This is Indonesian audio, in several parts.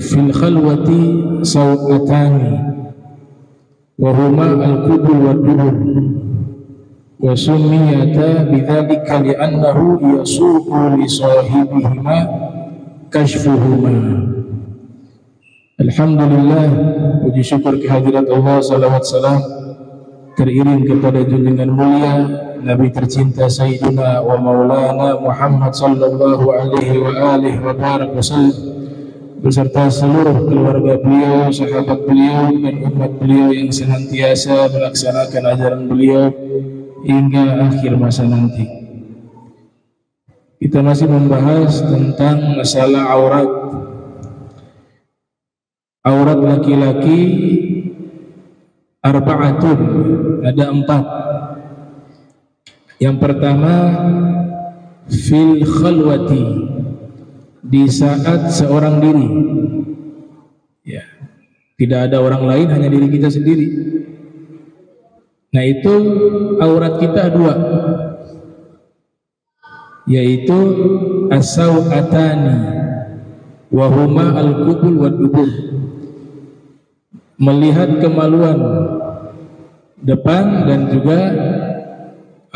fil khalwati sawatani wa huma al-qubul wa dubur wa summiyata bidzalika li'annahu yasuqu li sahibihima kashfuhuma. Alhamdulillah, puji syukur kehadirat Allah, salawat salam teriring kepada junjungan mulia Nabi tercinta Sayyidina wa Maulana Muhammad sallallahu alaihi wa alihi wa barak wasallam beserta seluruh keluarga beliau, sahabat beliau, dan umat beliau yang senantiasa melaksanakan ajaran beliau hingga akhir masa nanti. Kita masih membahas tentang masalah aurat laki-laki arba'atun, ada 4. Yang pertama fil khalwati, di saat seorang diri, ya, tidak ada orang lain, hanya diri kita sendiri. Nah, itu aurat kita 2, yaitu as-sawatani wa huma al-qubul wa dubur, melihat kemaluan depan dan juga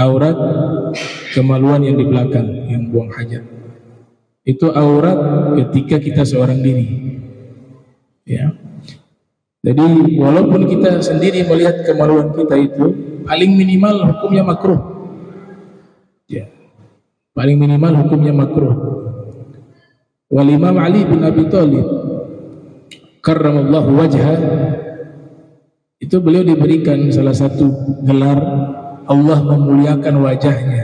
aurat kemaluan yang di belakang, yang buang hajat. Itu aurat ketika kita seorang diri, ya. Jadi walaupun kita sendiri melihat kemaluan kita, itu paling minimal hukumnya makruh, ya. Paling minimal hukumnya makruh. Wal Imam Ali bin Abi Thalib karramallahu wajhah, itu beliau diberikan salah satu gelar Allah memuliakan wajahnya,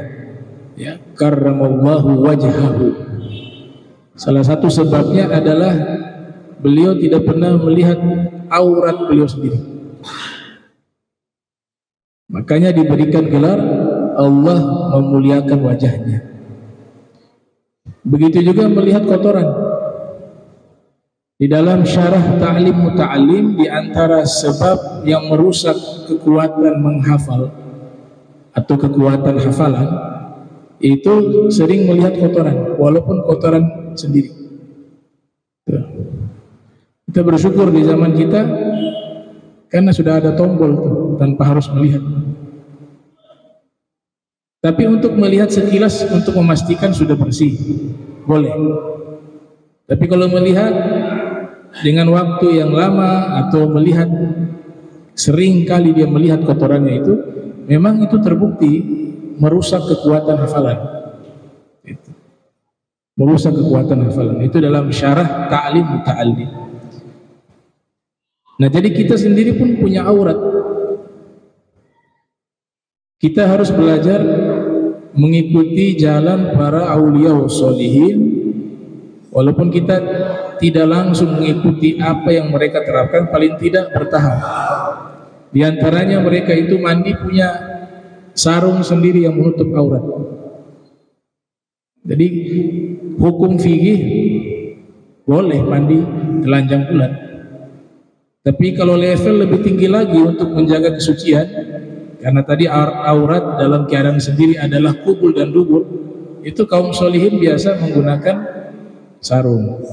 ya, karramallahu wajhahu. Salah satu sebabnya adalah beliau tidak pernah melihat aurat beliau sendiri, makanya diberikan gelar Allah memuliakan wajahnya. Begitu juga melihat kotoran. Di dalam syarah Ta'lim Muta'allim, di antara sebab yang merusak kekuatan menghafal atau kekuatan hafalan, itu sering melihat kotoran, walaupun kotoran sendiri. Kita bersyukur di zaman kita karena sudah ada tombol tuh, tanpa harus melihat. Tapi untuk melihat sekilas, untuk memastikan sudah bersih, boleh. Tapi kalau melihat dengan waktu yang lama atau melihat sering kali dia melihat kotorannya, itu memang itu terbukti merusak kekuatan hafalan. Itu merusak kekuatan hafalan. Itu dalam syarah Ta'lim Muta'allim. Nah, jadi kita sendiri pun punya aurat. Kita harus belajar mengikuti jalan para aulia wa sholihin, walaupun kita tidak langsung mengikuti apa yang mereka terapkan, paling tidak bertahap. Di antaranya mereka itu mandi punya sarung sendiri yang menutup aurat. Jadi hukum fikih boleh mandi telanjang bulat. Tapi kalau level lebih tinggi lagi untuk menjaga kesucian, karena tadi aurat dalam keadaan sendiri adalah qubul dan dubur, itu kaum sholihin biasa menggunakan sarung.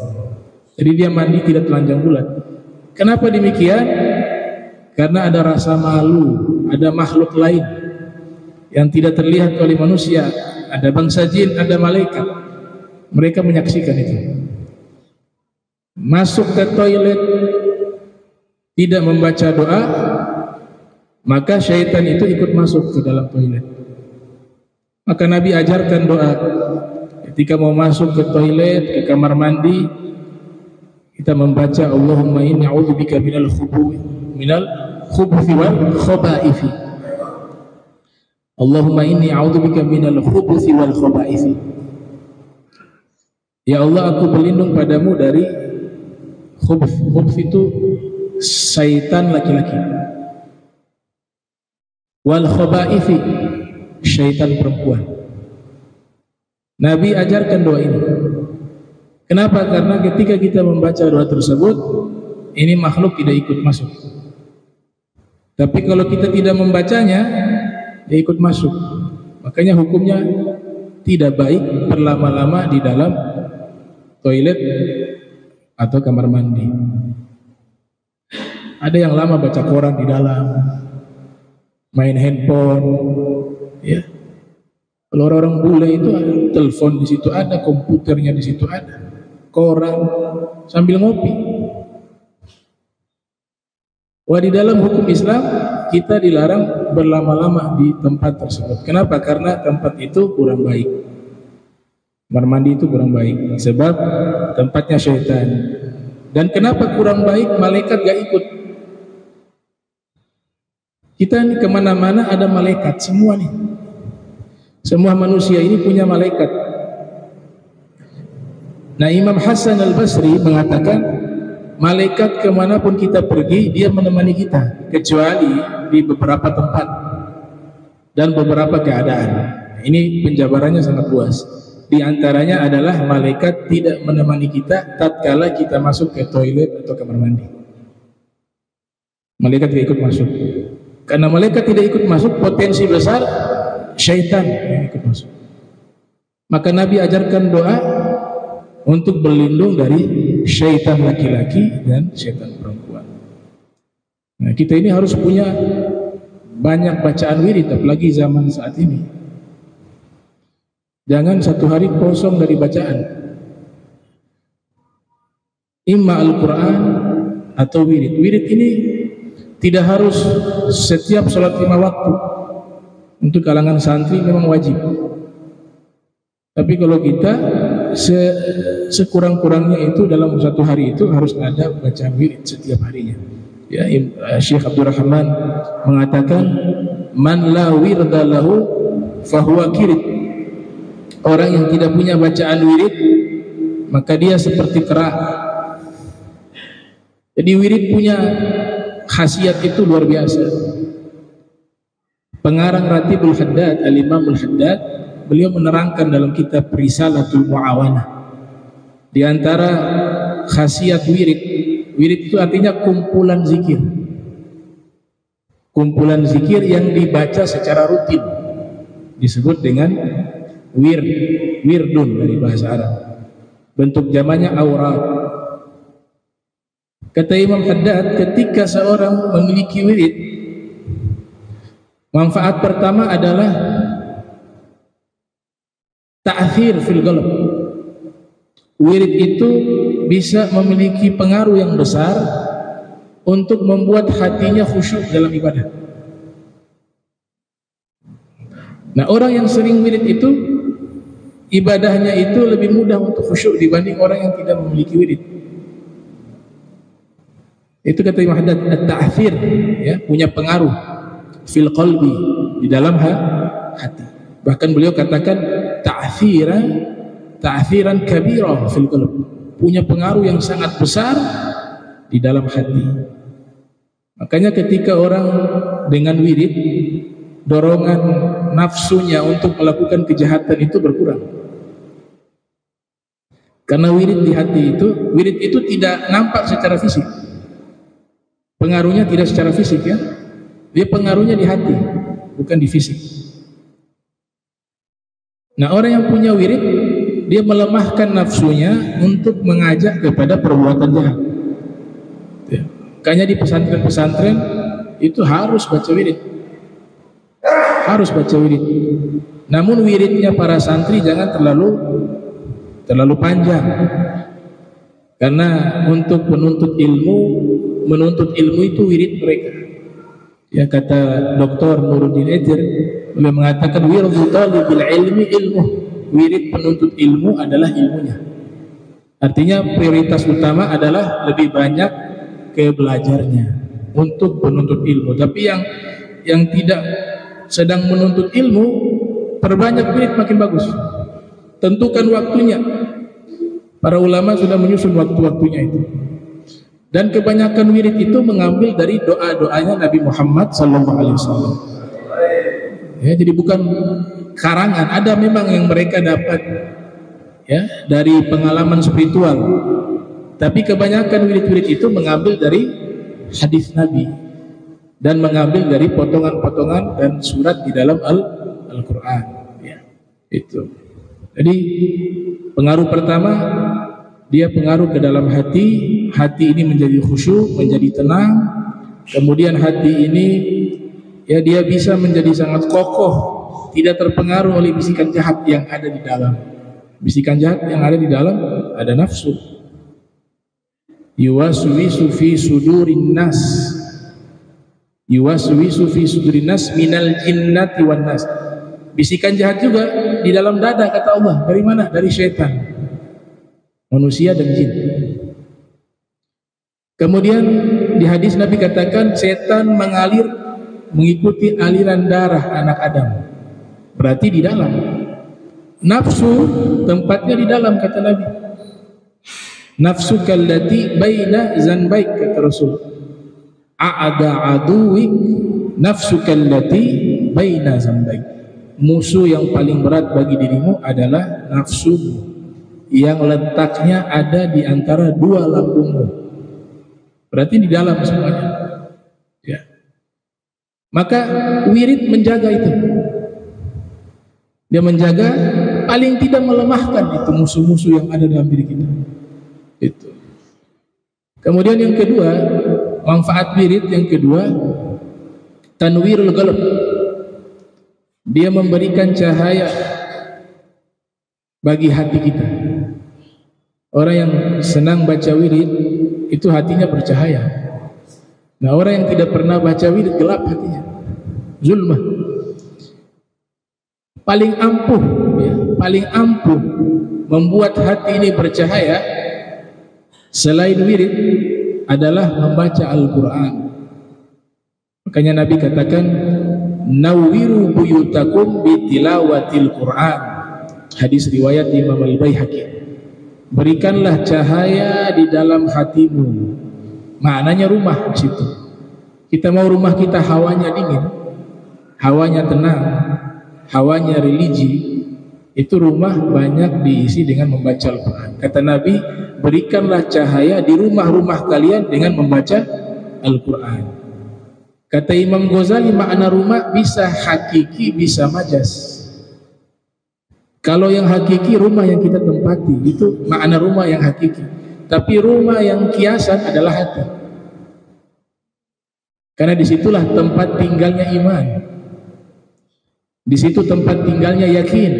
Jadi dia mandi tidak telanjang bulat. Kenapa demikian? Karena ada rasa malu, ada makhluk lain yang tidak terlihat oleh manusia, ada bangsa jin, ada malaikat. Mereka menyaksikan itu. Masuk ke toilet tidak membaca doa, maka syaitan itu ikut masuk ke dalam toilet. Maka Nabi ajarkan doa ketika mau masuk ke toilet, ke kamar mandi, kita membaca Allahumma inni a'udzubika minal khubuthi wal khabaithi. Allahumma inni a'udzubika minal khubuthi wal khabaithi. Ya Allah, aku berlindung padamu dari khubuth. Khubuth itu syaitan laki-laki. Wal khabaithi, syaitan perempuan. Nabi ajarkan doa ini. Kenapa? Karena ketika kita membaca doa tersebut, ini makhluk tidak ikut masuk. Tapi kalau kita tidak membacanya, dia ikut masuk. Makanya hukumnya tidak baik berlama-lama di dalam toilet atau kamar mandi. Ada yang lama baca koran di dalam, main handphone, ya. Kalau orang bule itu ada telepon di situ, ada komputernya di situ, ada koran sambil ngopi. Wah, di dalam hukum Islam kita dilarang berlama-lama di tempat tersebut. Kenapa? Karena tempat itu kurang baik. Kamar mandi itu kurang baik sebab tempatnya syaitan. Dan kenapa kurang baik? Malaikat gak ikut. Kita ini kemana-mana ada malaikat semua nih. Semua manusia ini punya malaikat. Nah, Imam Hasan al-Basri mengatakan, malaikat kemanapun kita pergi, dia menemani kita, kecuali di beberapa tempat dan beberapa keadaan. Ini penjabarannya sangat luas. Di antaranya adalah malaikat tidak menemani kita tatkala kita masuk ke toilet atau kamar mandi. Malaikat tidak ikut masuk. Karena malaikat tidak ikut masuk, potensi besar syaitan yang ikut masuk. Maka Nabi ajarkan doa untuk berlindung dari syaitan laki-laki dan syaitan perempuan. Nah, kita ini harus punya banyak bacaan wirid, apalagi zaman saat ini. Jangan satu hari kosong dari bacaan. Imma Al-Quran atau wirid. Wirid ini tidak harus setiap sholat 5 waktu. Untuk kalangan santri memang wajib. Tapi kalau kita sekurang-kurangnya itu dalam satu hari itu harus ada bacaan wirid setiap harinya. Ya, Syekh Abdurrahman mengatakan, man la wirda lahu fahuwa kirid. Orang yang tidak punya bacaan wirid maka dia seperti kera. Jadi wirid punya khasiat itu luar biasa. Pengarang Ratibul Haddad, Al-Imam Al-Haddad, beliau menerangkan dalam kitab Risalatul Mu'awanah, di antara khasiat wirid, wirid itu artinya kumpulan zikir. Kumpulan zikir yang dibaca secara rutin disebut dengan wirdun dari bahasa Arab. Bentuk jamannya aurat. Kata Imam Haddad, ketika seorang memiliki wirid, manfaat pertama adalah ta'thir fil qalb. Wirid itu bisa memiliki pengaruh yang besar untuk membuat hatinya khusyuk dalam ibadah. Nah, orang yang sering wirid itu ibadahnya itu lebih mudah untuk khusyuk dibanding orang yang tidak memiliki wirid. Itu kata Imam Haddad, at-ta'thir, ya, punya pengaruh fil qalbi, di dalam hati. Bahkan beliau katakan ta'thiran kabira fil qalb, punya pengaruh yang sangat besar di dalam hati. Makanya ketika orang dengan wirid, dorongan nafsunya untuk melakukan kejahatan itu berkurang. Karena wirid di hati itu, wirid itu tidak nampak secara fisik. Pengaruhnya tidak secara fisik, ya. Dia pengaruhnya di hati, bukan di fisik. Nah, orang yang punya wirid, dia melemahkan nafsunya untuk mengajak kepada perbuatan jahat. Ya. Makanya di pesantren-pesantren itu harus baca wirid. Harus baca wirid. Namun wiridnya para santri jangan terlalu panjang. Karena untuk menuntut ilmu itu wirid mereka. Ya, kata Dr. Nuruddin Edir, beliau mengatakan wirdu talibil ilmi ilmu. Wirid penuntut ilmu adalah ilmunya. Artinya prioritas utama adalah lebih banyak ke belajarnya untuk penuntut ilmu. Tapi yang tidak sedang menuntut ilmu, perbanyak wirid makin bagus. Tentukan waktunya. Para ulama sudah menyusun waktu-waktunya itu. Dan kebanyakan wirid itu mengambil dari doa-doanya Nabi Muhammad SAW. Ya, jadi bukan karangan. Ada memang yang mereka dapat, ya, dari pengalaman spiritual. Tapi kebanyakan wirid-wirid itu mengambil dari hadis Nabi dan mengambil dari potongan-potongan dan surat di dalam Al-Quran. Ya, itu. Jadi pengaruh pertama dia pengaruh ke dalam hati, hati ini menjadi khusyuk, menjadi tenang, kemudian hati ini ya dia bisa menjadi sangat kokoh, tidak terpengaruh oleh bisikan jahat yang ada di dalam. Bisikan jahat yang ada di dalam ada nafsu. Yuwaswisu fi sudurin nas, yuwaswisu fi sudurin nas minal jinnati wan nas. Bisikan jahat juga di dalam dada, kata Allah. Dari mana? Dari syaitan, manusia dan jin. Kemudian di hadis Nabi katakan setan mengalir mengikuti aliran darah anak Adam. Berarti di dalam. Nafsu tempatnya di dalam, kata Nabi. Nafsu kallati baina zanbaik, kata Rasul. A'ada aduwik nafsu kallati baina zanbaik. Musuh yang paling berat bagi dirimu adalah nafsu yang letaknya ada di antara dua lambungmu. Berarti di dalam semuanya. Ya. Maka wirid menjaga itu. Dia menjaga, paling tidak melemahkan itu musuh-musuh yang ada dalam diri kita. Itu. Kemudian yang kedua, manfaat wirid yang kedua, tanwirul qalb. Dia memberikan cahaya bagi hati kita. Orang yang senang baca wirid itu hatinya bercahaya. Nah, orang yang tidak pernah baca wirid gelap hatinya, zulmah. Paling ampuh, ya, paling ampuh membuat hati ini bercahaya selain wirid adalah membaca Al-Quran. Makanya Nabi katakan, nawwiru buyutakum bitilawatil Quran. Hadis riwayat Imam Al-Baihaqi. Berikanlah cahaya di dalam hatimu. Maknanya rumah di situ. Kita mau rumah kita hawanya dingin, hawanya tenang, hawanya religi, itu rumah banyak diisi dengan membaca Al-Quran. Kata Nabi, berikanlah cahaya di rumah-rumah kalian dengan membaca Al-Quran. Kata Imam Ghazali, makna rumah bisa hakiki, bisa majas. Kalau yang hakiki rumah yang kita tempati, itu makna rumah yang hakiki. Tapi rumah yang kiasan adalah hati. Karena disitulah tempat tinggalnya iman. Di situ tempat tinggalnya yakin.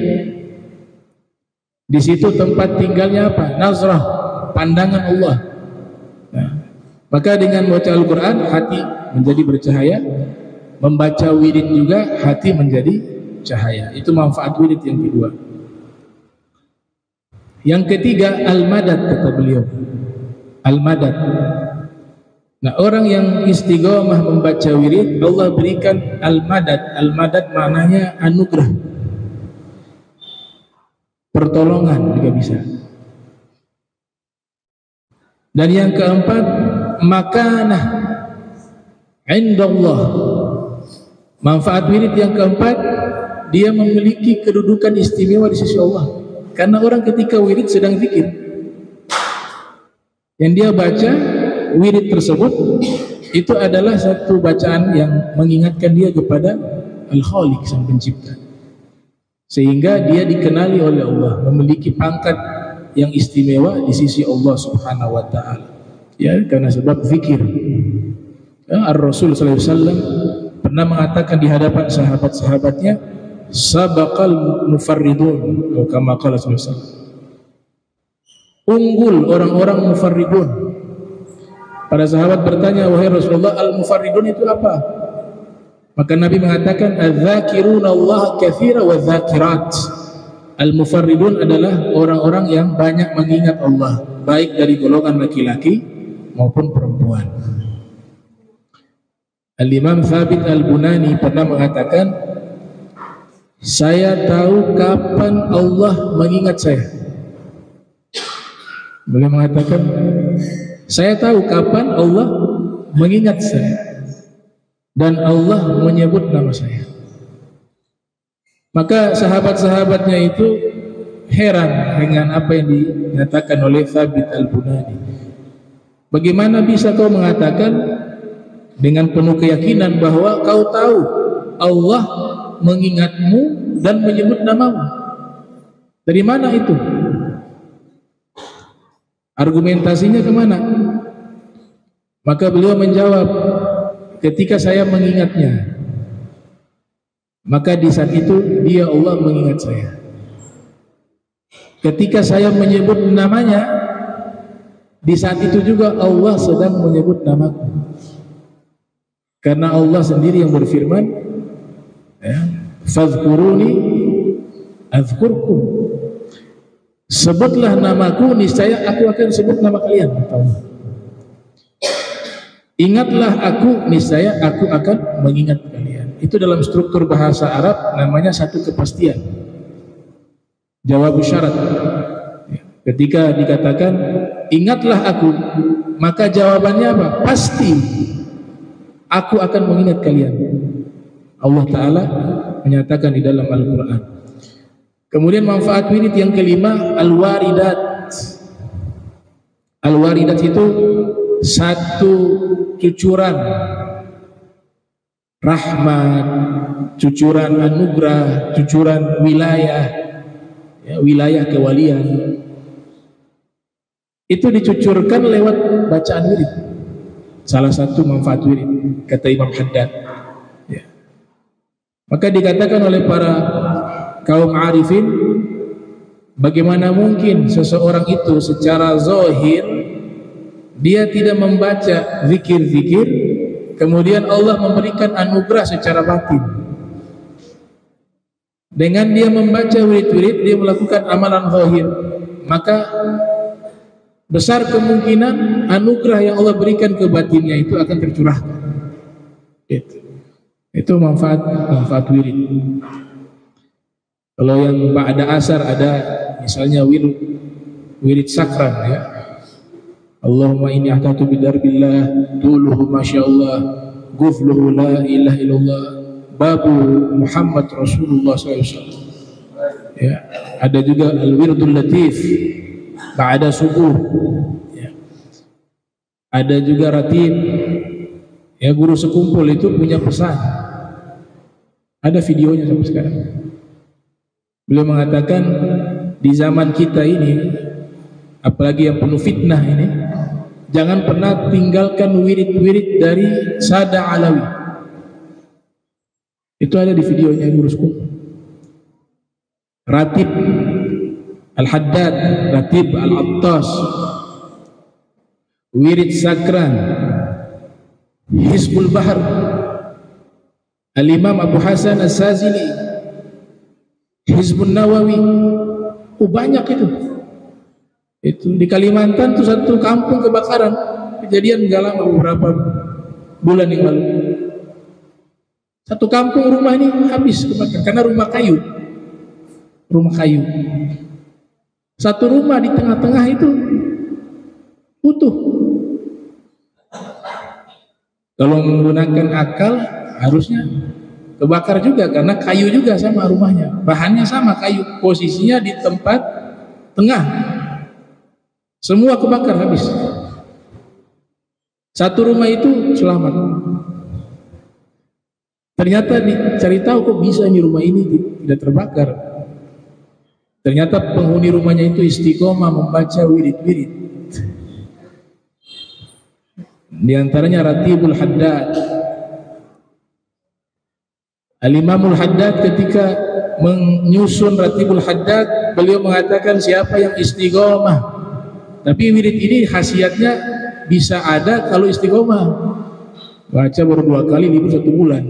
Di situ tempat tinggalnya apa? Nazrah, pandangan Allah. Nah, maka dengan membaca Al-Quran hati menjadi bercahaya, membaca wirid juga hati menjadi cahaya. Itu manfaat wirid yang kedua. Yang ketiga, al-madad, kata beliau. Al-madad. Nah, orang yang istiqomah membaca wirid, Allah berikan al-madad. Al-madad maknanya anugerah, pertolongan juga bisa. Dan yang keempat, makanah indallah. Manfaat wirid yang keempat, dia memiliki kedudukan istimewa di sisi Allah. Karena orang ketika wirid sedang zikir, yang dia baca wirid tersebut itu adalah satu bacaan yang mengingatkan dia kepada Al-Khaliq, Sang Pencipta, sehingga dia dikenali oleh Allah, memiliki pangkat yang istimewa di sisi Allah Subhanahu wa taala. Ya, karena sebab zikir. Ya, Ar-Rasul sallallahu alaihi wasallam pernah mengatakan di hadapan sahabat-sahabatnya, sabaqal mufarridun, atau kama qala sallallahu alaihi wasallam. Unggul orang-orang mufarridun. Para sahabat bertanya, wahai Rasulullah, al-mufarridun itu apa? Maka Nabi mengatakan, adz-dzakiruna Allah katsira wa dzakirat. Al-mufarridun adalah orang-orang yang banyak mengingat Allah, baik dari golongan laki-laki maupun perempuan. Al-Imam Thabit Al-Bunani pernah mengatakan, saya tahu kapan Allah mengingat saya. Beliau mengatakan, saya tahu kapan Allah mengingat saya dan Allah menyebut nama saya. Maka sahabat-sahabatnya itu heran dengan apa yang dinyatakan oleh Thabit Al-Bunani. Bagaimana bisa kau mengatakan dengan penuh keyakinan bahwa kau tahu Allah mengingatmu dan menyebut namamu? Dari mana itu? Argumentasinya kemana? Maka beliau menjawab, ketika saya mengingatnya, maka di saat itu dia Allah mengingat saya. Ketika saya menyebut namanya, di saat itu juga Allah sedang menyebut namaku. Karena Allah sendiri yang berfirman, ya, fadhkuruni azkurkum. Sebutlah namaku, niscaya aku akan sebut nama kalian. Ingatlah aku, niscaya aku akan mengingat kalian. Itu dalam struktur bahasa Arab namanya satu kepastian. Jawab syarat. Ketika dikatakan ingatlah aku, maka jawabannya apa? Pasti aku akan mengingat kalian. Allah Ta'ala menyatakan di dalam Al-Quran. Kemudian manfaat wirid yang kelima, al-waridat. Al-waridat itu satu cucuran rahmat, cucuran anugerah, cucuran wilayah, ya, wilayah kewalian. Itu dicucurkan lewat bacaan wirid. Salah satu manfaat wirid, kata Imam Haddad, ya. Maka dikatakan oleh para kaum arifin, bagaimana mungkin seseorang itu secara zahir dia tidak membaca zikir-zikir, kemudian Allah memberikan anugerah secara batin. Dengan dia membaca wirid-wirid, dia melakukan amalan zahir, maka besar kemungkinan anugerah yang Allah berikan ke batinnya itu akan tercurahkan. Itu manfaat wirid. Kalau yang ba'da asar ada misalnya wirid sakran, ya. Allahumma inni ahtatu bidarbillah tuluhu masyaallah gufluhu la ilaha illallah babu Muhammad Rasulullah SAW. Ya, ada juga al-wirdul latif ba'da subuh, ya. Ada juga ratib, ya. Guru sekumpul itu punya pesan, ada videonya sampai sekarang. Beliau mengatakan di zaman kita ini, apalagi yang penuh fitnah ini, jangan pernah tinggalkan wirid-wirid dari Sada Alawi. Itu ada di videonya gurusku. Ratib Al-Haddad, Ratib Al-Attas, wirid Sakran, Hizbul Bahar, Al-Imam Abu Hasan As-Sazili, Hizbun Nawawi. Banyak itu. Itu di Kalimantan tuh satu kampung kebakaran, kejadian enggak lama, beberapa bulan yang lalu. Satu kampung rumah ini habis kebakar karena rumah kayu. Satu rumah di tengah-tengah itu utuh. Kalau menggunakan akal harusnya kebakar juga, karena kayu juga sama rumahnya, bahannya sama kayu, posisinya di tempat tengah. Semua kebakar habis. Satu rumah itu selamat. Ternyata dicari tahu kok bisa ini rumah ini tidak terbakar. Ternyata penghuni rumahnya itu istiqomah membaca wirid-wirid. Di antaranya Ratibul Haddad. Al-Imamul Haddad ketika menyusun Ratibul Haddad, beliau mengatakan siapa yang istiqomah. Tapi wirid ini khasiatnya bisa ada kalau istiqomah. Baca baru 2 kali, libur 1 bulan.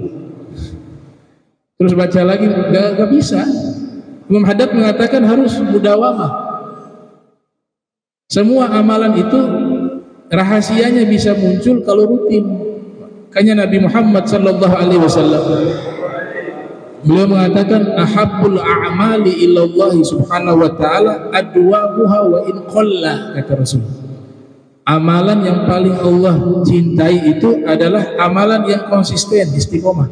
Terus baca lagi, gak bisa. Imam Haddad mengatakan harus mudawamah. Semua amalan itu rahasianya bisa muncul kalau rutin. Makanya Nabi Muhammad SAW, beliau mengatakan ahabbul a'mali ilallahi subhanahu wa ta'ala adwamuha wa in qalla, kata Rasul. Amalan yang paling Allah cintai itu adalah amalan yang konsisten, istiqomah,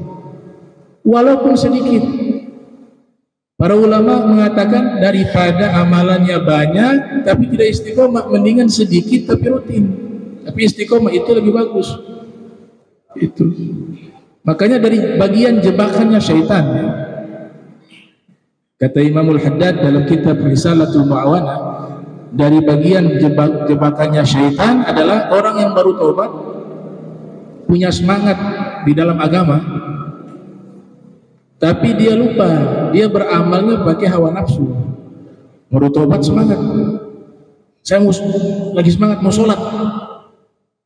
walaupun sedikit. Para ulama mengatakan daripada amalannya banyak tapi tidak istiqomah, mendingan sedikit tapi rutin. Tapi istiqomah itu lebih bagus. Itu makanya dari bagian jebakannya syaitan, ya. Kata Imamul Haddad dalam kitab Risalatul Mu'awana, dari bagian jebakannya syaitan adalah orang yang baru taubat, punya semangat di dalam agama, tapi dia lupa, dia beramalnya pakai hawa nafsu. Baru taubat semangat, saya lagi semangat mau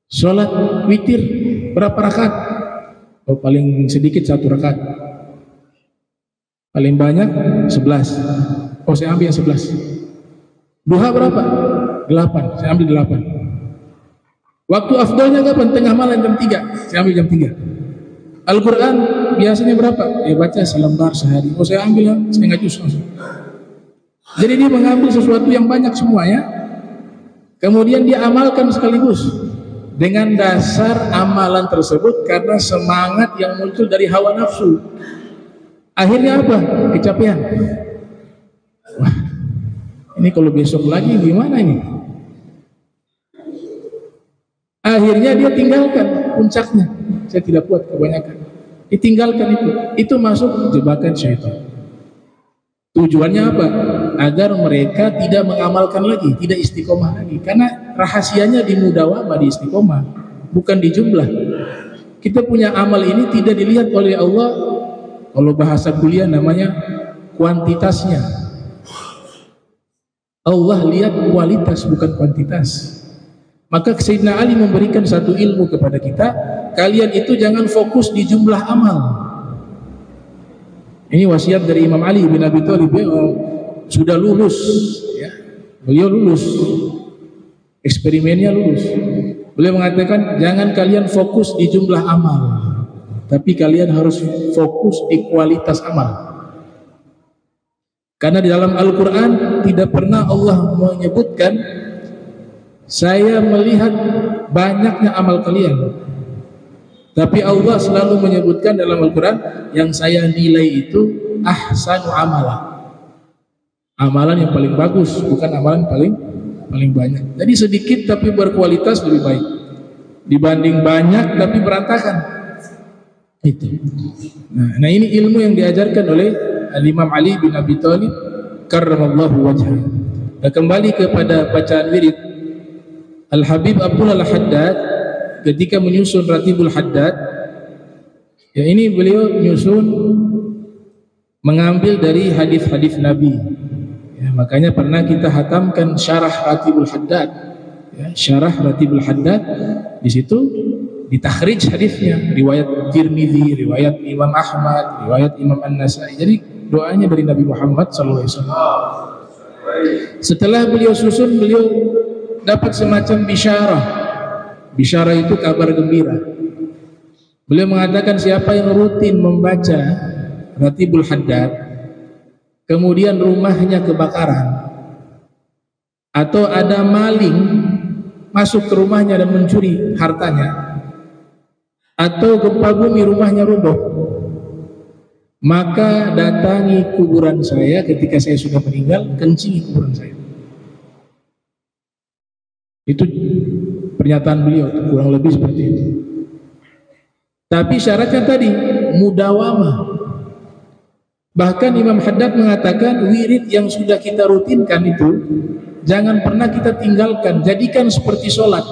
sholat witir berapa rakaat? Oh, paling sedikit 1 rakaat, paling banyak 11. Oh, saya ambil yang 11. Duha berapa? 8. Saya ambil 8. Waktu afdalnya kapan? Tengah malam jam 3. Saya ambil jam 3. Al-Quran biasanya berapa? Ya baca selembar sehari. Oh, saya ambil setengah juz langsung. Jadi dia mengambil sesuatu yang banyak semuanya, kemudian dia amalkan sekaligus dengan dasar amalan tersebut karena semangat yang muncul dari hawa nafsu. Akhirnya apa? Kecapean. Wah, ini kalau besok lagi gimana ini? Akhirnya dia tinggalkan puncaknya. Saya tidak kuat kebanyakan. Ditinggalkan itu. Itu masuk jebakan syaitan. Tujuannya apa? Agar mereka tidak mengamalkan lagi, tidak istiqomah lagi. Karena rahasianya di mudawamah, di istiqomah, bukan di jumlah. Kita punya amal ini tidak dilihat oleh Allah, kalau bahasa kuliah namanya kuantitasnya. Allah lihat kualitas bukan kuantitas. Maka Sayyidina Ali memberikan satu ilmu kepada kita, kalian itu jangan fokus di jumlah amal. Ini wasiat dari Imam Ali bin Abi Thalib. Sudah lulus, ya. Beliau lulus, eksperimennya lulus. Beliau mengatakan jangan kalian fokus di jumlah amal, tapi kalian harus fokus di kualitas amal. Karena di dalam Al-Quran tidak pernah Allah menyebutkan saya melihat banyaknya amal kalian, tapi Allah selalu menyebutkan dalam Al-Quran yang saya nilai itu ahsanu amala, amalan yang paling bagus, bukan amalan paling banyak. Jadi sedikit tapi berkualitas lebih baik dibanding banyak tapi berantakan. Itu. Nah, ini ilmu yang diajarkan oleh Imam Ali bin Abi Thalib karramallahu wajhah. Nah, kembali kepada bacaan wirid, Al-Habib Abdullah Al-Haddad ketika menyusun Ratibul Haddad, ya ini beliau menyusun mengambil dari hadis-hadis Nabi. Ya, makanya pernah kita hatamkan syarah Ratibul Haddad. Ya, syarah Ratibul Haddad, di situ ditakhrij hadisnya, riwayat Tirmidzi, riwayat Imam Ahmad, riwayat Imam An-Nasai. Jadi doanya dari Nabi Muhammad SAW. Setelah beliau susun, beliau dapat semacam bisyarah. Bisyarah itu kabar gembira. Beliau mengatakan siapa yang rutin membaca Ratibul Haddad, kemudian rumahnya kebakaran, atau ada maling masuk ke rumahnya dan mencuri hartanya, atau gempa bumi rumahnya roboh, maka datangi kuburan saya ketika saya sudah meninggal, kencingi kuburan saya. Itu pernyataan beliau, kurang lebih seperti itu. Tapi syaratnya tadi mudawamah. Bahkan Imam Haddad mengatakan wirid yang sudah kita rutinkan itu jangan pernah kita tinggalkan, jadikan seperti sholat.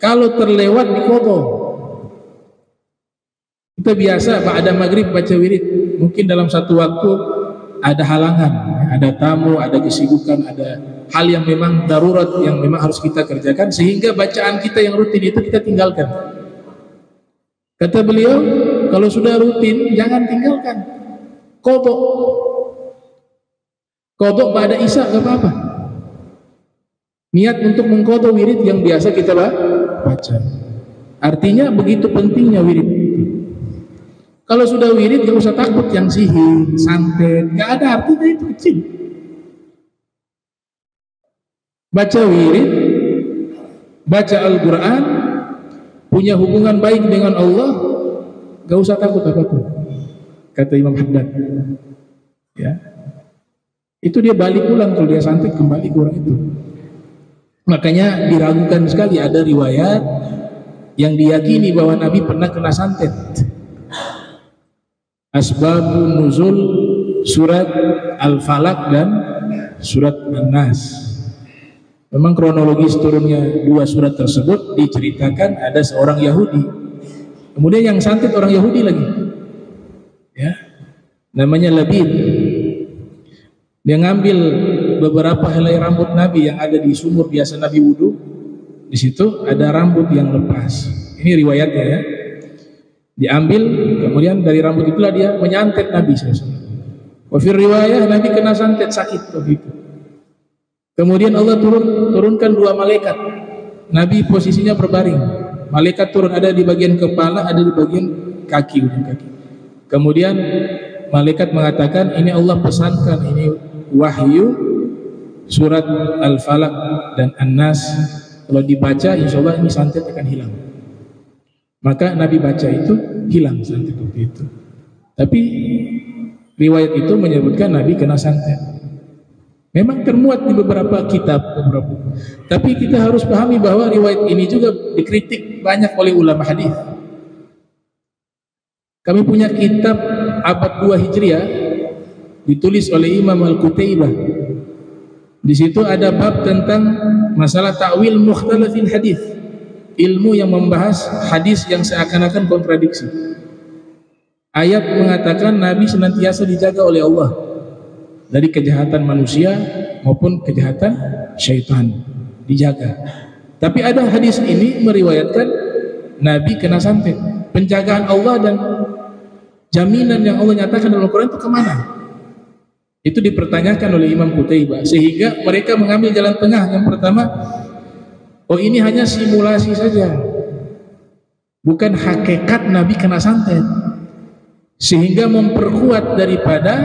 Kalau terlewat diqadha. Kita biasa ada maghrib baca wirid, mungkin dalam satu waktu ada halangan, ada tamu, ada kesibukan, ada hal yang memang darurat yang memang harus kita kerjakan, sehingga bacaan kita yang rutin itu kita tinggalkan. Kata beliau, kalau sudah rutin jangan tinggalkan, qadha. Qadha ba'da isya gak apa-apa. Niat untuk mengqadha wirid yang biasa kita baca. Artinya begitu pentingnya wirid. Kalau sudah wirid gak usah takut yang sihir, santet, gak ada artinya, itu kecil. Baca wirid, baca Al-Quran, punya hubungan baik dengan Allah, gak usah takut apapun, kata Imam Haddad. Ya, itu dia balik ulang, kalau dia santet kembali kurang itu. Makanya diragukan sekali ada riwayat yang diyakini bahwa Nabi pernah kena santet. Asbabun nuzul surat Al-Falaq dan surat An-Nas. Memang kronologis turunnya dua surat tersebut diceritakan ada seorang Yahudi, kemudian yang santet orang Yahudi lagi, ya, namanya Labid. Dia ngambil beberapa helai rambut Nabi yang ada di sumur biasa Nabi wudhu. Di situ ada rambut yang lepas. Ini riwayatnya ya. Diambil, kemudian dari rambut itulah dia menyantet Nabi SAW. Wafir riwayah Nabi kena santet sakit begitu. Kemudian Allah turunkan dua malaikat. Nabi posisinya berbaring. Malaikat turun ada di bagian kepala, ada di bagian kaki, ujung kaki. Kemudian malaikat mengatakan, ini Allah pesankan, ini wahyu surat Al-Falaq dan An-Nas. Kalau dibaca, insya Allah ini santet akan hilang. Maka Nabi baca itu, hilang santet waktu itu. Tapi riwayat itu menyebutkan Nabi kena santet. Memang termuat di beberapa kitab, tapi kita harus pahami bahwa riwayat ini juga dikritik banyak oleh ulama hadis. Kami punya kitab abad 2 Hijriah ditulis oleh Imam Al-Qutaibah. Di situ ada bab tentang masalah ta'wil mukhtalafil hadis, ilmu yang membahas hadis yang seakan-akan kontradiksi. Ayat mengatakan Nabi senantiasa dijaga oleh Allah dari kejahatan manusia maupun kejahatan syaitan, dijaga. Tapi ada hadis ini meriwayatkan Nabi kena santet. Penjagaan Allah dan jaminan yang Allah nyatakan dalam Al-Quran itu kemana? Itu dipertanyakan oleh Imam Qutaibah, sehingga mereka mengambil jalan tengah. Yang pertama, oh ini hanya simulasi saja, bukan hakikat Nabi kena santet, sehingga memperkuat daripada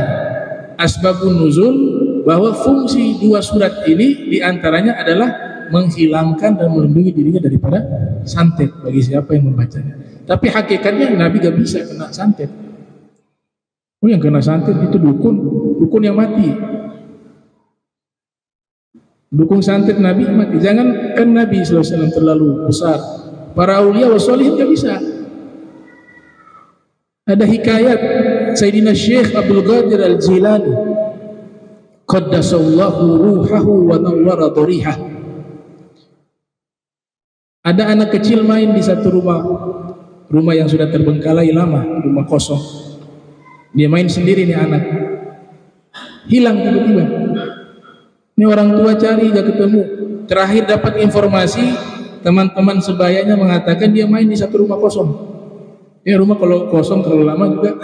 asbabun nuzul, bahwa fungsi dua surat ini diantaranya adalah menghilangkan dan melindungi dirinya daripada santet bagi siapa yang membacanya. Tapi hakikatnya Nabi gak bisa kena santet. Oh, yang kena santet itu dukun yang mati. Dukun santet Nabi mati. Jangan kan Nabi SAW terlalu besar, para aulia wa sholihin gak bisa. Ada hikayat Sayyidina Syekh Abdul Qadir Al-Jilani, qaddasallahu ruhahu wa nawwara dhurihah. Ada anak kecil main di satu rumah yang sudah terbengkalai lama, rumah kosong. Dia main sendiri nih anak, hilang tiba-tiba. Ini orang tua cari gak ketemu. Terakhir dapat informasi, teman-teman sebayanya mengatakan dia main di satu rumah kosong. Ya, rumah kalau kosong terlalu lama juga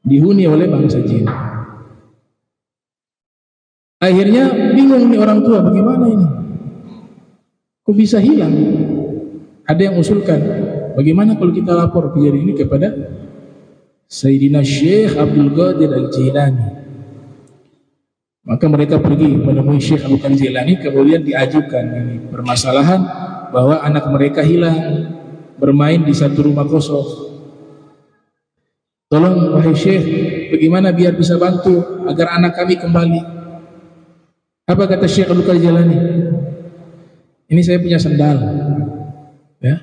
dihuni oleh bangsa jin. Akhirnya bingung nih orang tua, bagaimana ini? Kok bisa hilang? Ada yang usulkan, bagaimana kalau kita lapor kejadian ini kepada Sayyidina Syekh Abdul Qadir Al-Jilani? Maka mereka pergi menemui Syekh Abdul Qadir Al-Jilani, kemudian diajukan ini permasalahan bahwa anak mereka hilang, bermain di satu rumah kosong. Tolong wahai Syekh, bagaimana biar bisa bantu agar anak kami kembali? Apa kata Syekh Abdul Qadir Jilani? Ini saya punya sendal, ya.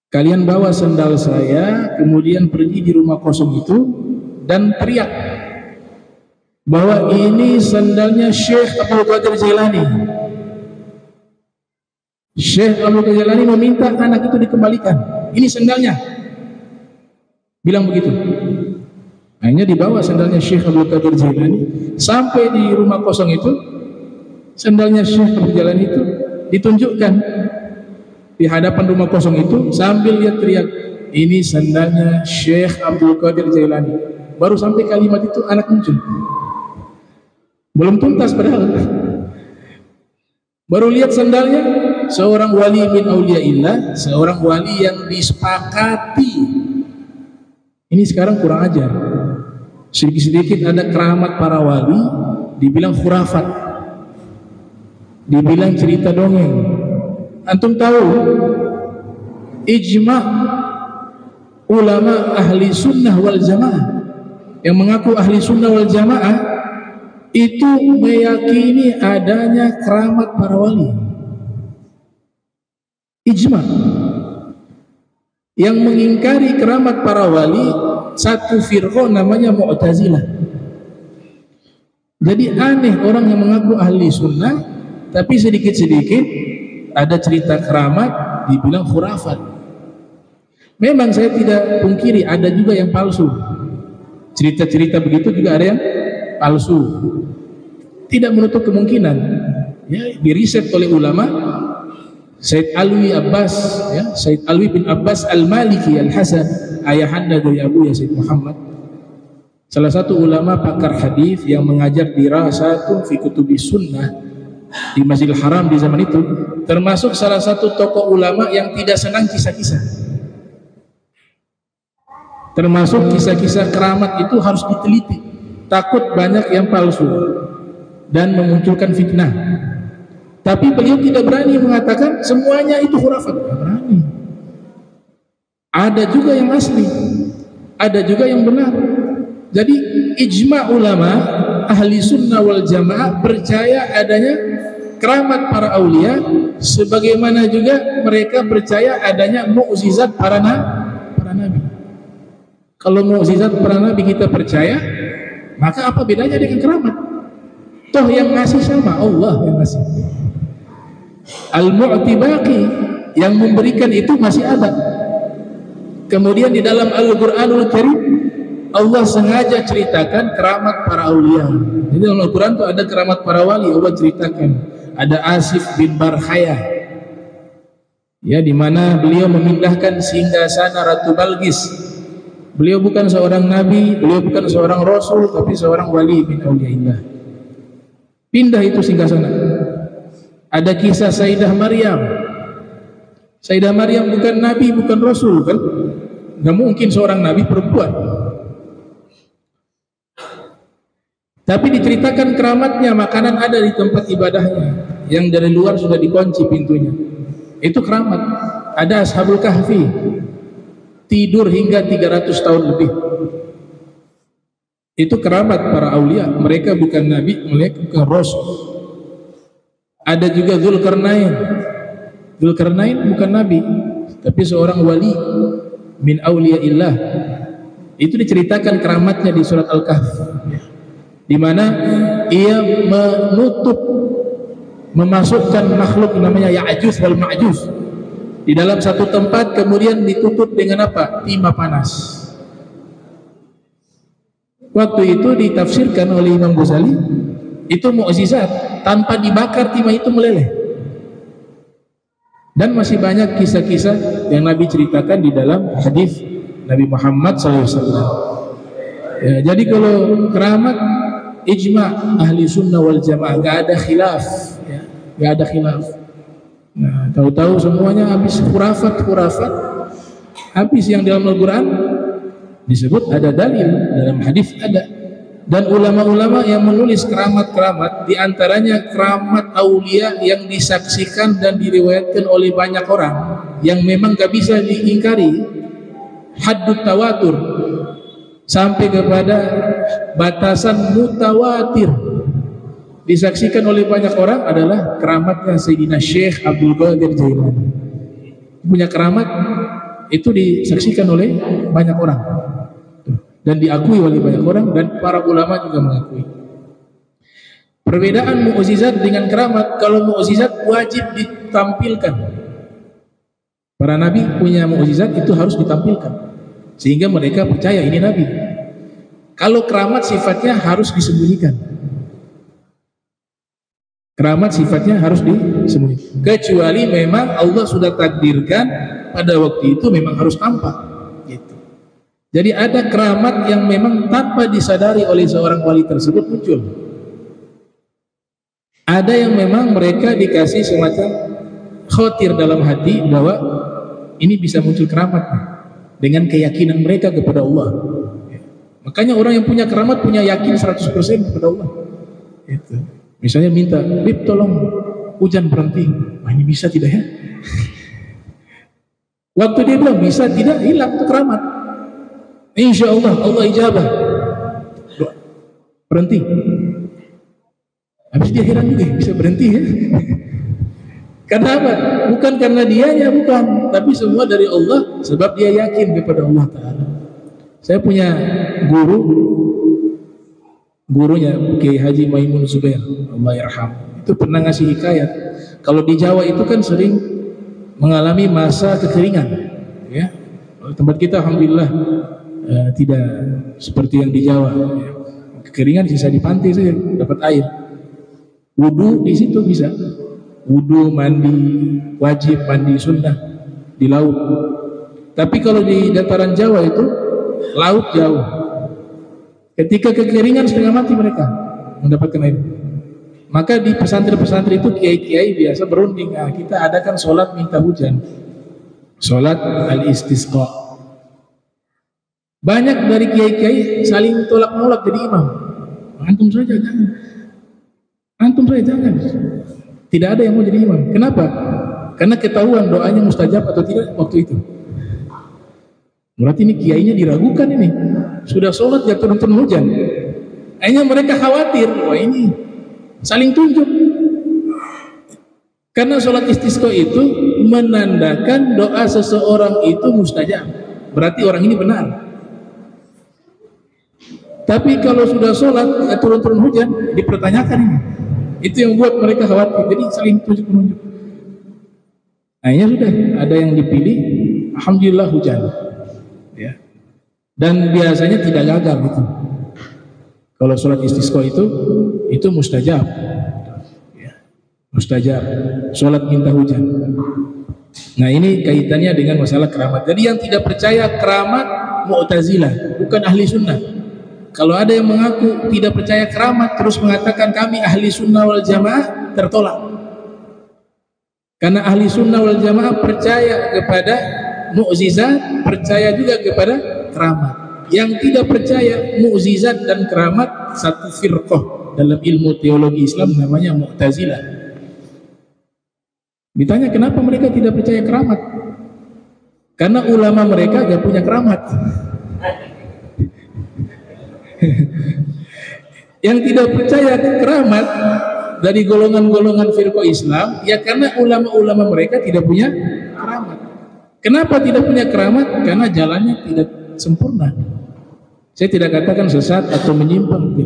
Kalian bawa sendal saya, kemudian pergi di rumah kosong itu dan teriak bahwa ini sendalnya Syekh Abdul Qadir Jilani. Syekh Abdul Qadir Jilani meminta anak itu dikembalikan. Ini sendalnya. Bilang begitu. Akhirnya dibawa sendalnya Syekh Abdul Qadir Jilani sampai di rumah kosong itu. Sendalnya Syekh Abdul Jilani itu ditunjukkan di hadapan rumah kosong itu sambil dia teriak, ini sendalnya Syekh Abdul Qadir Jilani. Baru sampai kalimat itu anak muncul. Belum tuntas padahal. Baru lihat sendalnya, seorang wali min auliyaillah, seorang wali yang disepakati. Ini sekarang kurang ajar. Sedikit-sedikit ada keramat para wali dibilang khurafat, dibilang cerita dongeng. Antum tahu ijma' ulama ahli sunnah wal jamaah yang mengaku ahli sunnah wal jamaah itu meyakini adanya keramat para wali. Ijma. Yang mengingkari keramat para wali satu firqah namanya Mu'tazilah. Jadi aneh orang yang mengaku ahli sunnah, tapi sedikit-sedikit ada cerita keramat dibilang khurafat. Memang saya tidak pungkiri ada juga yang palsu. Cerita-cerita begitu juga ada yang palsu. Tidak menutup kemungkinan. Ya, diriset oleh ulama. Said Alwi Abbas, ya, Said Alwi bin Abbas Al-Maliki Al-Hasan, ayahanda dari Abu Yazid Muhammad. Salah satu ulama pakar hadis yang mengajar dirasatun fi kutubis sunnah di Masjidil Haram di zaman itu, termasuk salah satu tokoh ulama yang tidak senang kisah-kisah. Termasuk kisah-kisah keramat itu harus diteliti, takut banyak yang palsu dan memunculkan fitnah. Tapi beliau tidak berani mengatakan semuanya itu khurafat. Tidak berani. Ada juga yang asli, ada juga yang benar. Jadi ijma ulama ahli sunnah wal jamaah percaya adanya keramat para aulia, sebagaimana juga mereka percaya adanya mukjizat para nabi. Kalau mukjizat para nabi kita percaya, maka apa bedanya dengan keramat? Toh yang ngasih sama Allah yang ngasih. Al-Mu'ti baqi, yang memberikan itu masih ada. Kemudian di dalam Al-Qur'anul Karim Allah sengaja ceritakan keramat para aulia. Jadi dalam Al-Quran itu ada keramat para wali, Allah ceritakan. Ada Asif bin Barhaya, ya, di mana beliau memindahkan singgasana Ratu Balqis. Beliau bukan seorang nabi, beliau bukan seorang rasul, tapi seorang wali min auliyaillah. Pindah itu singgasana. Ada kisah Sayyidah Maryam. Sayyidah Maryam bukan nabi, bukan rasul, kan? Gak mungkin seorang nabi perempuan. Tapi diceritakan keramatnya, makanan ada di tempat ibadahnya, yang dari luar sudah dikunci pintunya. Itu keramat. Ada Ashabul Kahfi, tidur hingga 300 tahun lebih. Itu keramat para aulia. Mereka bukan nabi, mereka bukan rasul. Ada juga Dzulkarnain. Dzulkarnain bukan nabi, tapi seorang wali min auliyaillah. Itu diceritakan keramatnya di surat Al-Kahf, di mana ia memasukkan makhluk namanya Ya'juj wal Ma'juj di dalam satu tempat, kemudian ditutup dengan apa? Timah panas. Waktu itu ditafsirkan oleh Imam Ghazali, itu mukjizat, tanpa dibakar timah itu meleleh. Dan masih banyak kisah-kisah yang Nabi ceritakan di dalam hadis Nabi Muhammad SAW. Ya, jadi kalau keramat ijma ahli sunnah wal jamaah, gak ada khilaf, ya, gak ada khilaf. Nah, tahu-tahu semuanya habis khurafat, habis yang dalam Al-Quran disebut ada dalil, dalam hadis ada. Dan ulama-ulama yang menulis keramat-keramat, diantaranya keramat aulia yang disaksikan dan diriwayatkan oleh banyak orang, yang memang gak bisa diingkari, haddut tawatur, sampai kepada batasan mutawatir, disaksikan oleh banyak orang, adalah keramatnya Sayyidina Syekh Abdul Qadir Jailani. Punya keramat itu disaksikan oleh banyak orang dan diakui oleh banyak orang, dan para ulama juga mengakui. Perbedaan mukjizat dengan keramat, kalau mukjizat wajib ditampilkan. Para nabi punya mukjizat, itu harus ditampilkan sehingga mereka percaya ini nabi. Kalau keramat sifatnya harus disembunyikan. Keramat sifatnya harus disembunyikan, kecuali memang Allah sudah takdirkan pada waktu itu memang harus tampak gitu. Jadi ada keramat yang memang tanpa disadari oleh seorang wali tersebut muncul. Ada yang memang mereka dikasih semacam khotir dalam hati bahwa ini bisa muncul keramat dengan keyakinan mereka kepada Allah. Makanya orang yang punya keramat punya yakin 100% kepada Allah. Itu. Misalnya minta, Bib tolong hujan berhenti. Wah, ini bisa tidak ya? Waktu dia bilang bisa tidak, hilang itu keramat. Insya Allah, Allah ijabah. Berhenti. Habis dia heran juga, bisa berhenti ya? Karena apa? Bukan karena dianya, bukan, tapi semua dari Allah, sebab dia yakin kepada Allah Ta'ala. Saya punya guru gurunya Kiai Haji Maimun Zubair, Allah yarham, itu pernah ngasih hikayat. Kalau di Jawa itu kan sering mengalami masa kekeringan, ya. Tempat kita alhamdulillah tidak seperti yang di Jawa. Ya. Kekeringan bisa di pantai saja dapat air. Wudu di situ bisa. Wudu, mandi wajib, mandi sunnah di laut. Tapi kalau di dataran Jawa itu laut jauh. Ketika kekeringan setengah mati mereka mendapatkan air. Maka di pesantren-pesantren itu kiai-kiai biasa berunding, kita adakan sholat minta hujan, sholat al-istisqa. Banyak dari kiai-kiai saling tolak menolak jadi imam. Antum saja jangan, antum saja jangan. Tidak ada yang mau jadi imam. Kenapa? Karena ketahuan doanya mustajab atau tidak waktu itu. Berarti ini kiainya diragukan ini. Sudah sholat ya turun-turun hujan. Akhirnya mereka khawatir, wah ini saling tunjuk. Karena sholat istisqa itu menandakan doa seseorang itu mustajab. Berarti orang ini benar. Tapi kalau sudah sholat turun-turun hujan, dipertanyakan ini. Itu yang buat mereka khawatir. Jadi saling tunjuk-menunjuk. Akhirnya sudah ada yang dipilih, alhamdulillah hujan. Ya. Dan biasanya tidak gagal gitu. Kalau sholat istisqa itu mustajab, ya. Mustajab. Sholat minta hujan. Nah ini kaitannya dengan masalah keramat. Jadi yang tidak percaya keramat Mu'tazilah, bukan ahli sunnah. Kalau ada yang mengaku tidak percaya keramat terus mengatakan kami ahli sunnah wal jamaah, tertolak. Karena ahli sunnah wal jamaah percaya kepada mukjizat, percaya juga kepada keramat. Yang tidak percaya mukjizat dan keramat satu firqah dalam ilmu teologi Islam namanya Mu'tazilah. Ditanya kenapa mereka tidak percaya keramat? Karena ulama mereka gak punya keramat. Yang tidak percaya keramat dari golongan-golongan firqah Islam ya karena ulama-ulama mereka tidak punya keramat. Kenapa tidak punya keramat? Karena jalannya tidak sempurna. Saya tidak katakan sesat atau menyimpang,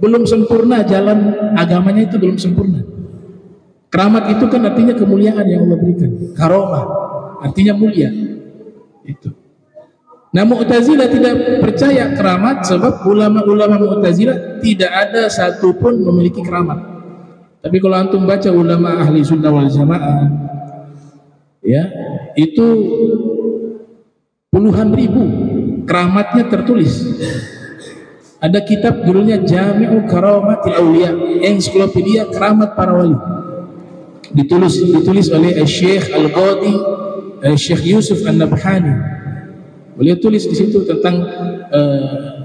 belum sempurna jalan agamanya, itu belum sempurna. Keramat itu kan artinya kemuliaan yang Allah berikan, karomah artinya mulia itu. Nah Mu'tazilah tidak percaya keramat sebab ulama-ulama Mu'tazilah tidak ada satupun memiliki keramat. Tapi kalau antum baca ulama ahli sunnah wal jamaah, ya itu puluhan ribu keramatnya tertulis. Ada kitab judulnya Jami'u Karamatil Auliya, ensiklopedia keramat para wali. Ditulis oleh Syekh Al-Qadi, Syekh Yusuf An-Nabhani. Beliau tulis di situ tentang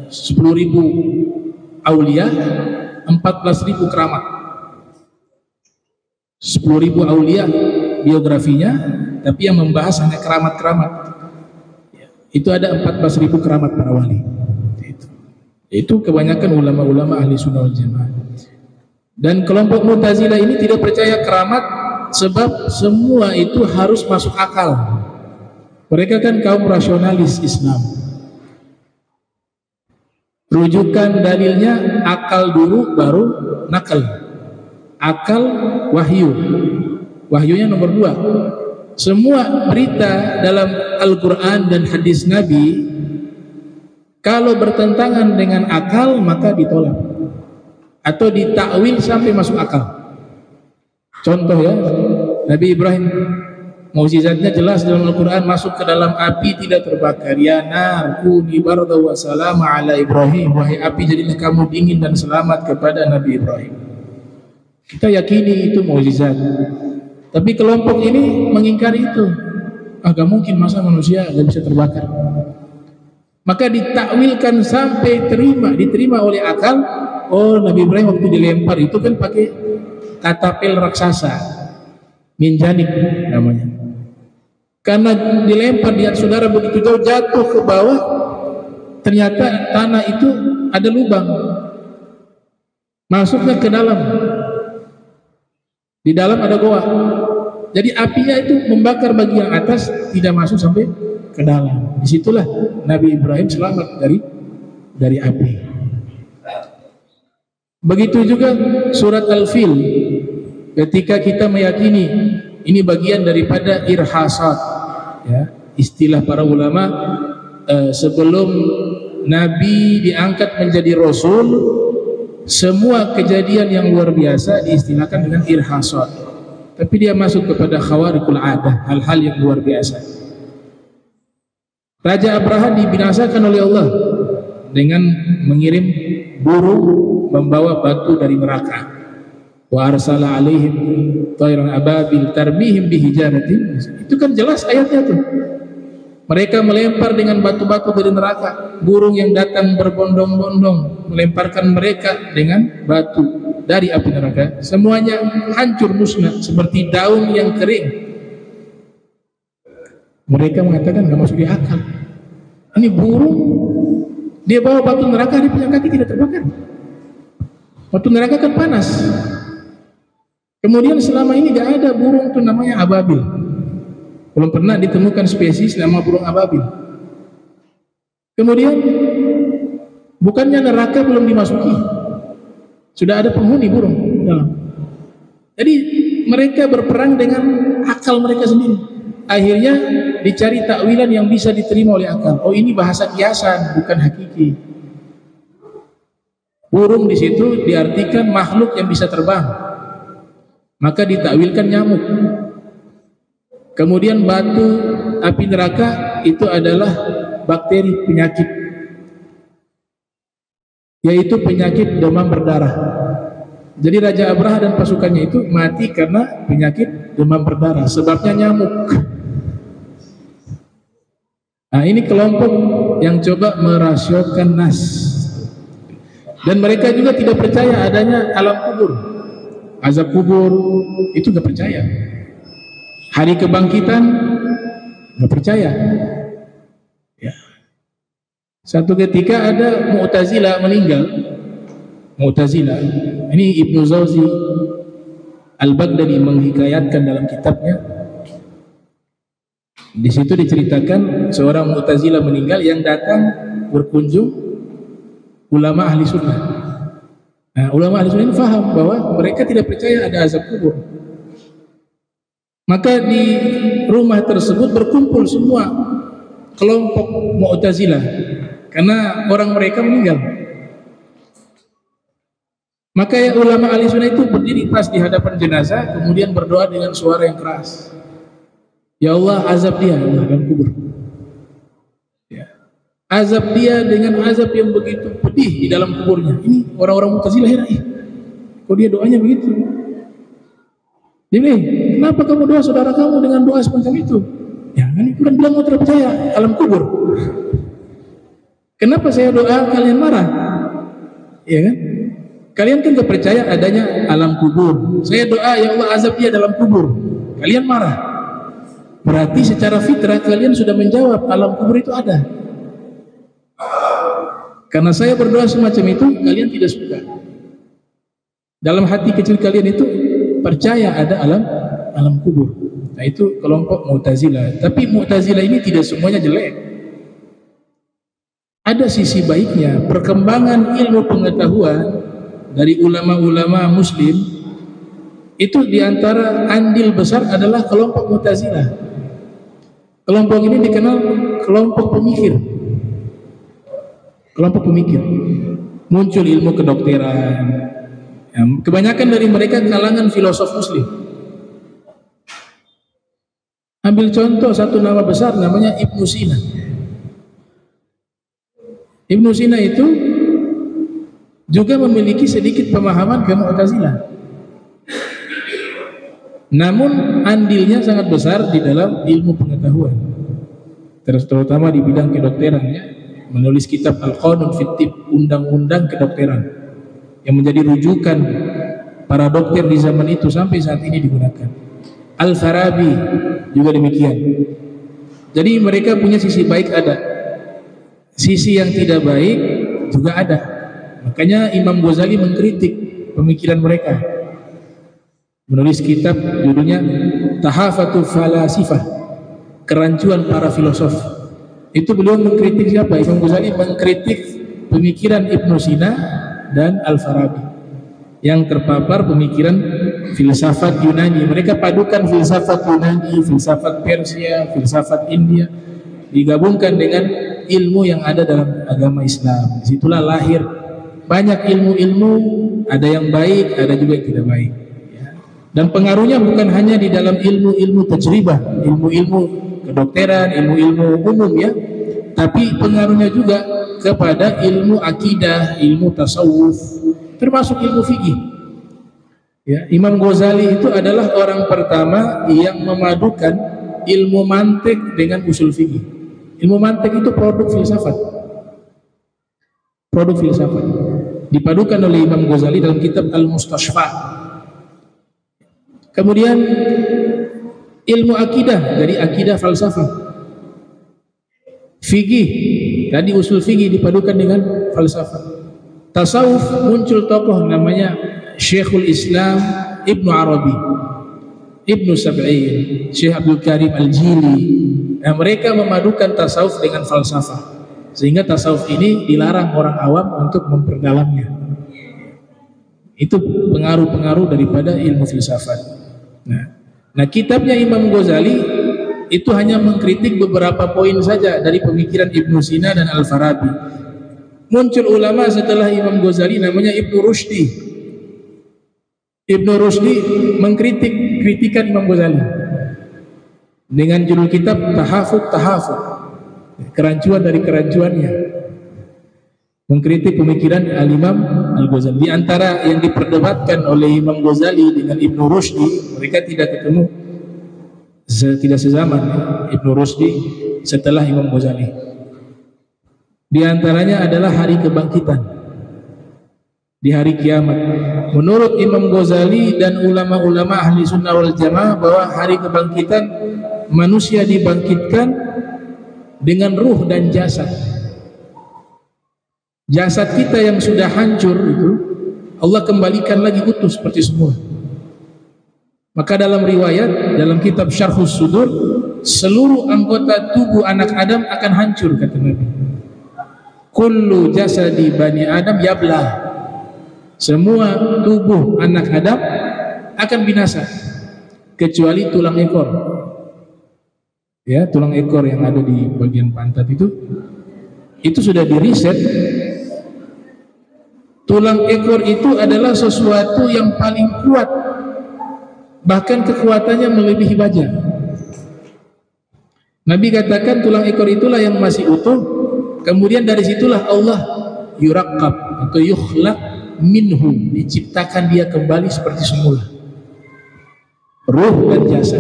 10.000 aulia, 14.000 keramat. 10.000 aulia biografinya, tapi yang membahas hanya keramat-keramat. Itu ada 14.000 keramat para wali. Itu kebanyakan ulama-ulama ahli sunnah wal jamaah. Dan kelompok Mu'tazilah ini tidak percaya keramat sebab semua itu harus masuk akal. Mereka kan kaum rasionalis Islam. Rujukan dalilnya akal dulu baru nakal. Akal wahyu. Wahyunya nomor 2. Semua berita dalam Al-Quran dan hadis Nabi kalau bertentangan dengan akal maka ditolak atau ditakwil sampai masuk akal. Contoh ya, Nabi Ibrahim mukjizatnya jelas dalam Al-Quran, masuk ke dalam api tidak terbakar. Ya nar kuni barda wa salama ala Ibrahim, wahai api jadilah kamu dingin dan selamat kepada Nabi Ibrahim. Kita yakini itu mukjizat. Tapi kelompok ini mengingkari itu. Agak mungkin masa manusia gak bisa terbakar. Maka ditakwilkan sampai diterima oleh akal. Oh Nabi Ibrahim waktu dilempar itu kan pakai katapel raksasa, minjanik namanya. Karena dilempar dia saudara begitu jauh jatuh ke bawah, ternyata tanah itu ada lubang, masuknya ke dalam. Di dalam ada goa. Jadi apinya itu membakar bagian atas, tidak masuk sampai ke dalam. Disitulah Nabi Ibrahim selamat dari api. Begitu juga surat Al-Fil, ketika kita meyakini ini bagian daripada irhasat, ya, istilah para ulama sebelum Nabi diangkat menjadi Rasul, semua kejadian yang luar biasa diistilahkan dengan irhasat, tapi dia masuk kepada khawariqul adah, hal-hal yang luar biasa. Raja Abraha dibinasakan oleh Allah dengan mengirim burung membawa batu dari neraka. Wa arsala alaihim tayran ababil tarbihim bihijaratin. Itu kan jelas ayatnya tuh. Mereka melempar dengan batu-batu dari neraka. Burung yang datang berbondong-bondong melemparkan mereka dengan batu dari api neraka. Semuanya hancur musnah seperti daun yang kering. Mereka mengatakan nggak masuk di akal. Ini burung, dia bawa batu neraka, dia punya kaki tidak terbakar. Batu neraka kan panas. Kemudian selama ini gak ada burung itu namanya ababil. Belum pernah ditemukan spesies nama burung ababil. Kemudian bukannya neraka belum dimasuki, sudah ada penghuni burung dalam. Jadi mereka berperang dengan akal mereka sendiri. Akhirnya dicari takwilan yang bisa diterima oleh akal. Oh, ini bahasa kiasan, bukan hakiki. Burung di situ diartikan makhluk yang bisa terbang, maka ditakwilkan nyamuk. Kemudian batu api neraka itu adalah bakteri penyakit, yaitu penyakit demam berdarah. Jadi Raja Abraha dan pasukannya itu mati karena penyakit demam berdarah, sebabnya nyamuk. Nah, ini kelompok yang coba merasiokan nas. Dan mereka juga tidak percaya adanya alam kubur, azab kubur, itu nggak percaya. Hari kebangkitan nggak percaya. Ya. Satu ketika ada Mu'tazilah meninggal. Mu'tazilah, ini Ibnu Zawzi Al-Baghdadi menghikayatkan dalam kitabnya. Di situ diceritakan seorang Mu'tazilah meninggal yang datang berkunjung ulama ahli sunnah. Nah, ulama ahli sunnah ini faham bahwa mereka tidak percaya ada azab kubur. Maka di rumah tersebut berkumpul semua kelompok Mu'tazilah karena orang mereka meninggal. Maka ya ulama ahli sunnah itu berdiri pas di hadapan jenazah, kemudian berdoa dengan suara yang keras. Ya Allah, azab dia dalam kubur. Azab dia dengan azab yang begitu pedih di dalam kuburnya. Ini orang-orang Mu'tazilah heran, kok dia doanya begitu? Dia bilang, kenapa kamu doa saudara kamu dengan doa semacam itu? Ya kan itu kan bilang mau terpercaya alam kubur. Kenapa saya doa kalian marah? Ya kan? Kalian kan gak percaya adanya alam kubur. Saya doa ya Allah azab dia dalam kubur. Kalian marah. Berarti secara fitrah kalian sudah menjawab alam kubur itu ada. Karena saya berdoa semacam itu, kalian tidak suka. Dalam hati kecil kalian itu percaya ada alam kubur. Nah, itu kelompok Mu'tazilah. Tapi Mu'tazilah ini tidak semuanya jelek. Ada sisi baiknya. Perkembangan ilmu pengetahuan dari ulama-ulama muslim itu diantara andil besar adalah kelompok Mu'tazilah. Kelompok ini dikenal kelompok pemikir. Kelompok pemikir. Muncul ilmu kedokteran. Ya, kebanyakan dari mereka kalangan filosof muslim. Ambil contoh satu nama besar namanya Ibnu Sina. Ibnu Sina itu juga memiliki sedikit pemahaman ke Mu'tazilah. Namun andilnya sangat besar di dalam ilmu pengetahuan. Terutama di bidang kedokteran, ya. Menulis kitab Al-Qanun fit Tibb, undang-undang kedokteran, yang menjadi rujukan para dokter di zaman itu sampai saat ini digunakan. Al-Farabi juga demikian. Jadi mereka punya sisi baik ada, sisi yang tidak baik juga ada. Makanya Imam Ghazali mengkritik pemikiran mereka, menulis kitab judulnya Tahafatul Falasifah, kerancuan para filosof. Itu beliau mengkritik siapa? Imam Ghazali mengkritik pemikiran Ibnu Sina dan Al-Farabi. yang terpapar pemikiran filsafat Yunani. Mereka padukan filsafat Yunani, filsafat Persia, filsafat India, digabungkan dengan ilmu yang ada dalam agama Islam. Disitulah lahir banyak ilmu-ilmu, ada yang baik, ada juga yang tidak baik. Dan pengaruhnya bukan hanya di dalam ilmu-ilmu tajribah, ilmu-ilmu kedokteran, ilmu-ilmu umum ya, tapi pengaruhnya juga kepada ilmu akidah, ilmu tasawuf, termasuk ilmu fikih. Ya, Imam Ghazali itu adalah orang pertama yang memadukan ilmu mantik dengan usul fikih. Ilmu mantik itu produk filsafat. Produk filsafat. Dipadukan oleh Imam Ghazali dalam kitab Al-Mustashfa. Kemudian ilmu akidah dari akidah falsafah. Fikih, tadi usul fikih dipadukan dengan falsafah. Tasawuf muncul tokoh namanya Syekhul Islam Ibnu Arabi, Ibnu Sab'in, Syekh Abdul Karim Al-Jili. Nah, mereka memadukan tasawuf dengan falsafah, sehingga tasawuf ini dilarang orang awam untuk memperdalamnya. Itu pengaruh-pengaruh daripada ilmu filsafat. Nah, kitabnya Imam Ghazali itu hanya mengkritik beberapa poin saja dari pemikiran Ibnu Sina dan Al-Farabi. Muncul ulama setelah Imam Ghazali namanya Ibnu Rushdi. Ibnu Rushdi mengkritik kritikan Imam Ghazali dengan judul kitab Tahafut, kerancuan dari kerancuannya, mengkritik pemikiran Al-Imam Al-Ghazali. Di antara yang diperdebatkan oleh Imam Ghazali dengan Ibnu Rushdi, mereka tidak ketemu, tidak sezaman. Ibnu Rushdi setelah Imam Ghazali. Di antaranya adalah hari kebangkitan, di hari kiamat. Menurut Imam Ghazali dan ulama-ulama ahli sunnah wal jamaah bahwa hari kebangkitan manusia dibangkitkan dengan ruh dan jasad. Jasad kita yang sudah hancur itu Allah kembalikan lagi utuh seperti semula. Maka dalam riwayat, dalam kitab Syarhus Sudur, seluruh anggota tubuh anak Adam akan hancur, kata Nabi. Kullu jasadi bani Adam yablah. Semua tubuh anak Adam akan binasa kecuali tulang ekor. Ya, tulang ekor yang ada di bagian pantat itu sudah diriset. Tulang ekor itu adalah sesuatu yang paling kuat, bahkan kekuatannya melebihi baja. Nabi katakan tulang ekor itulah yang masih utuh, kemudian dari situlah Allah yuraqqab atau yukhlaq minhu, diciptakan dia kembali seperti semula, ruh dan jasad.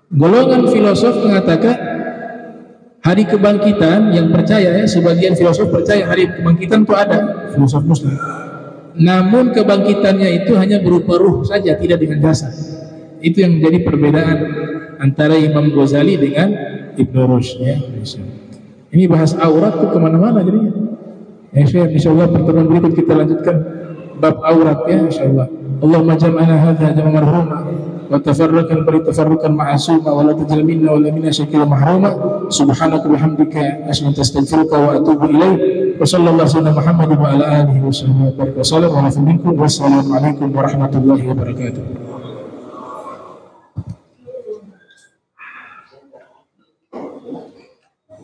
Golongan filosof mengatakan hari kebangkitan, yang percaya ya, sebagian filosof percaya hari kebangkitan itu ada, filosof Muslim. Namun kebangkitannya itu hanya berupa ruh saja, tidak dengan jasad. Itu yang menjadi perbedaan antara Imam Ghazali dengan Ibnu Rushd ya. Ini bahas aurat tuh kemana-mana jadinya. Insyaallah pertemuan berikut kita lanjutkan bab aurat ya, insyaallah. Allahumma jam'ana hadza jam'an marhuma wa tafarraqan bari tafarruqan ma'suma wa la tajal minna wa la minna syakira mahruma. Subhanaka wa bihamdika astaghfiruka wa atubu ilaik. Wa sallallahu alaihi Muhammad wa ala alihi wa sahbihi wa sallam wa ala minkum. Wassalamu alaikum warahmatullahi wabarakatuh.